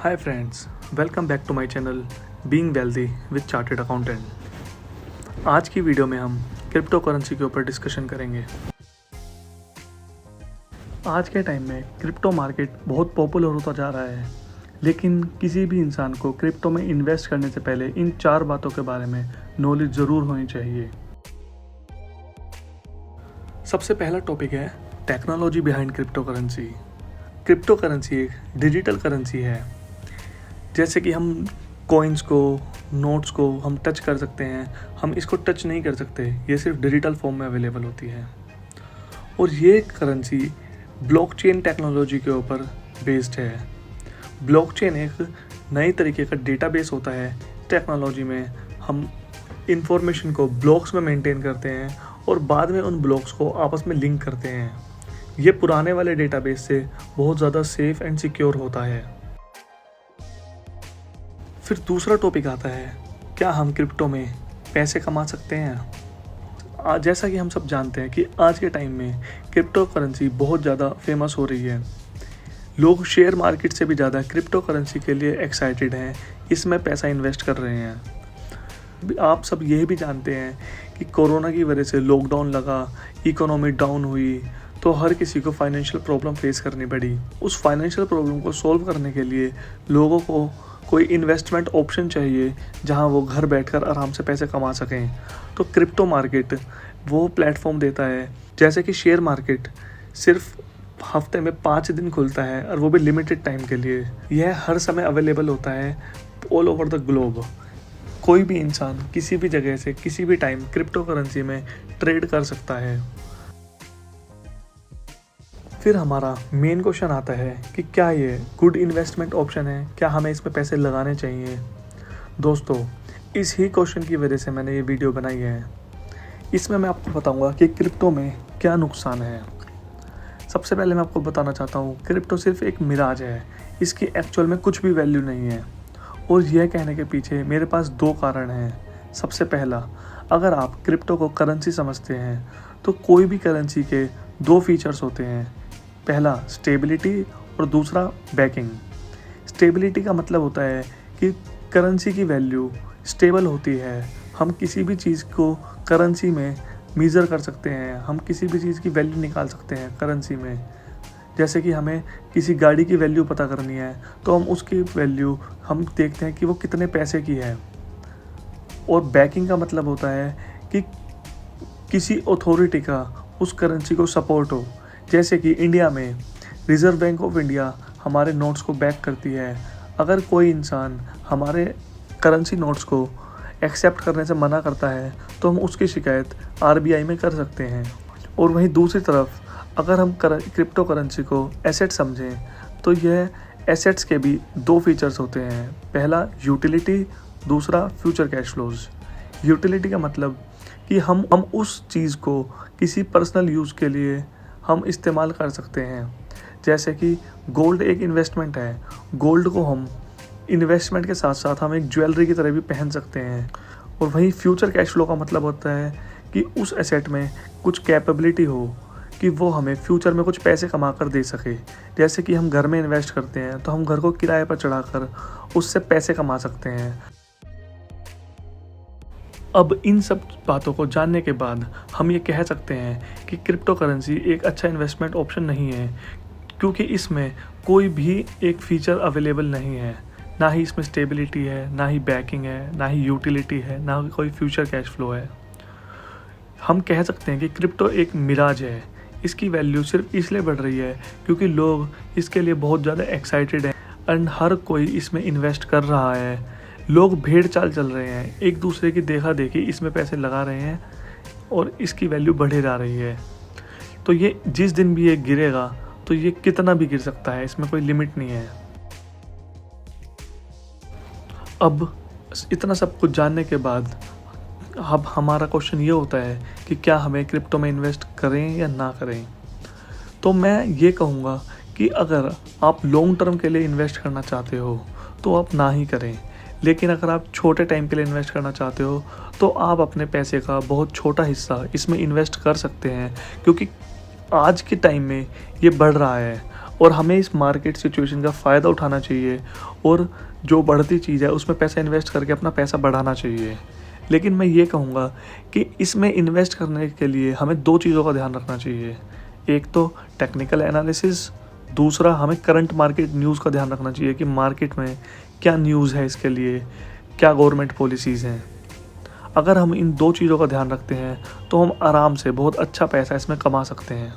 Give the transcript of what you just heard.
Hi friends, welcome back to my channel Being Wealthy with Chartered Accountant। आज की video में हम crypto currency के ऊपर डिस्कशन करेंगे। आज के टाइम में क्रिप्टो मार्केट बहुत पॉपुलर होता जा रहा है, लेकिन किसी भी इंसान को क्रिप्टो में इन्वेस्ट करने से पहले इन 4 बातों के बारे में नॉलेज ज़रूर होनी चाहिए। सबसे पहला टॉपिक है technology behind crypto currency. Crypto currency एक डिजिटल करेंसी है। जैसे कि हम कॉइन्स को, नोट्स को हम टच कर सकते हैं, हम इसको टच नहीं कर सकते। ये सिर्फ डिजिटल फॉर्म में अवेलेबल होती है और ये करेंसी ब्लॉकचेन टेक्नोलॉजी के ऊपर बेस्ड है। ब्लॉकचेन एक नए तरीके का डेटाबेस होता है। टेक्नोलॉजी में हम इंफॉर्मेशन को ब्लॉक्स में मेंटेन करते हैं और बाद में उन ब्लॉक्स को आपस में लिंक करते हैं। ये पुराने वाले डेटाबेस से बहुत ज़्यादा सेफ एंड सिक्योर होता है। फिर दूसरा टॉपिक आता है, क्या हम क्रिप्टो में पैसे कमा सकते हैं। जैसा कि हम सब जानते हैं कि आज के टाइम में क्रिप्टो करेंसी बहुत ज़्यादा फेमस हो रही है। लोग शेयर मार्केट से भी ज़्यादा क्रिप्टो करेंसी के लिए एक्साइटेड हैं, इसमें पैसा इन्वेस्ट कर रहे हैं। आप सब ये भी जानते हैं कि कोरोना की वजह से लॉकडाउन लगा, इकोनॉमी डाउन हुई, तो हर किसी को फाइनेंशियल प्रॉब्लम फेस करनी पड़ी। उस फाइनेंशियल प्रॉब्लम को सॉल्व करने के लिए लोगों को कोई इन्वेस्टमेंट ऑप्शन चाहिए जहां वो घर बैठकर आराम से पैसे कमा सकें। तो क्रिप्टो मार्केट वो प्लेटफॉर्म देता है। जैसे कि शेयर मार्केट सिर्फ हफ्ते में 5 दिन खुलता है और वो भी लिमिटेड टाइम के लिए। यह हर समय अवेलेबल होता है ऑल ओवर द ग्लोब। कोई भी इंसान किसी भी जगह से किसी भी टाइम क्रिप्टो करेंसी में ट्रेड कर सकता है। फिर हमारा मेन क्वेश्चन आता है कि क्या ये गुड इन्वेस्टमेंट ऑप्शन है, क्या हमें इसमें पैसे लगाने चाहिए। दोस्तों, इस ही क्वेश्चन की वजह से मैंने ये वीडियो बनाई है। इसमें मैं आपको बताऊंगा कि क्रिप्टो में क्या नुकसान है। सबसे पहले मैं आपको बताना चाहता हूँ, क्रिप्टो सिर्फ एक मिराज है, इसकी एक्चुअल में कुछ भी वैल्यू नहीं है। और यह कहने के पीछे मेरे पास 2 कारण हैं। सबसे पहला, अगर आप क्रिप्टो को करेंसी समझते हैं तो कोई भी करेंसी के 2 फीचर्स होते हैं। पहला स्टेबिलिटी और दूसरा बैकिंग। स्टेबिलिटी का मतलब होता है कि करेंसी की वैल्यू स्टेबल होती है। हम किसी भी चीज़ को करेंसी में मेज़र कर सकते हैं, हम किसी भी चीज़ की वैल्यू निकाल सकते हैं करेंसी में। जैसे कि हमें किसी गाड़ी की वैल्यू पता करनी है तो हम उसकी वैल्यू हम देखते हैं कि वो कितने पैसे की है। और बैकिंग का मतलब होता है कि किसी अथॉरिटी का उस करेंसी को सपोर्ट हो। जैसे कि इंडिया में रिज़र्व बैंक ऑफ इंडिया हमारे नोट्स को बैक करती है। अगर कोई इंसान हमारे करेंसी नोट्स को एक्सेप्ट करने से मना करता है तो हम उसकी शिकायत आरबीआई में कर सकते हैं। और वहीं दूसरी तरफ अगर हम क्रिप्टो करेंसी को एसेट समझें तो यह एसेट्स के भी 2 फीचर्स होते हैं। पहला यूटिलिटी, दूसरा फ्यूचर कैश फ्लोज। यूटिलिटी का मतलब कि हम उस चीज़ को किसी पर्सनल यूज़ के लिए हम इस्तेमाल कर सकते हैं। जैसे कि गोल्ड एक इन्वेस्टमेंट है। गोल्ड को हम इन्वेस्टमेंट के साथ साथ हम एक ज्वेलरी की तरह भी पहन सकते हैं। और वहीं फ्यूचर कैश फ्लो का मतलब होता है कि उस एसेट में कुछ कैपेबिलिटी हो कि वो हमें फ्यूचर में कुछ पैसे कमा कर दे सके। जैसे कि हम घर में इन्वेस्ट करते हैं तो हम घर को किराए पर चढ़ाकर उससे पैसे कमा सकते हैं। अब इन सब बातों को जानने के बाद हम ये कह सकते हैं कि क्रिप्टो करेंसी एक अच्छा इन्वेस्टमेंट ऑप्शन नहीं है, क्योंकि इसमें कोई भी एक फ़ीचर अवेलेबल नहीं है। ना ही इसमें स्टेबिलिटी है, ना ही बैकिंग है, ना ही यूटिलिटी है, ना ही कोई फ्यूचर कैश फ्लो है। हम कह सकते हैं कि क्रिप्टो एक मिराज है। इसकी वैल्यू सिर्फ इसलिए बढ़ रही है क्योंकि लोग इसके लिए बहुत ज़्यादा एक्साइटेड हैं एंड हर कोई इसमें इन्वेस्ट कर रहा है। लोग भेड़ चाल चल रहे हैं, एक दूसरे की देखा देखी इसमें पैसे लगा रहे हैं और इसकी वैल्यू बढ़े जा रही है। तो ये जिस दिन भी ये गिरेगा तो ये कितना भी गिर सकता है, इसमें कोई लिमिट नहीं है। अब इतना सब कुछ जानने के बाद अब हमारा क्वेश्चन ये होता है कि क्या हमें क्रिप्टो में इन्वेस्ट करें या ना करें। तो मैं ये कहूँगा कि अगर आप लॉन्ग टर्म के लिए इन्वेस्ट करना चाहते हो तो आप ना ही करें। लेकिन अगर आप छोटे टाइम के लिए इन्वेस्ट करना चाहते हो तो आप अपने पैसे का बहुत छोटा हिस्सा इसमें इन्वेस्ट कर सकते हैं, क्योंकि आज के टाइम में ये बढ़ रहा है और हमें इस मार्केट सिचुएशन का फ़ायदा उठाना चाहिए और जो बढ़ती चीज़ है उसमें पैसा इन्वेस्ट करके अपना पैसा बढ़ाना चाहिए। लेकिन मैं ये कहूँगा कि इसमें इन्वेस्ट करने के लिए हमें 2 चीज़ों का ध्यान रखना चाहिए। एक तो टेक्निकल एनालिसिस, दूसरा हमें करंट मार्केट न्यूज़ का ध्यान रखना चाहिए कि मार्केट में क्या न्यूज़ है, इसके लिए क्या गवर्नमेंट पॉलिसीज़ हैं। अगर हम इन 2 चीज़ों का ध्यान रखते हैं तो हम आराम से बहुत अच्छा पैसा इसमें कमा सकते हैं।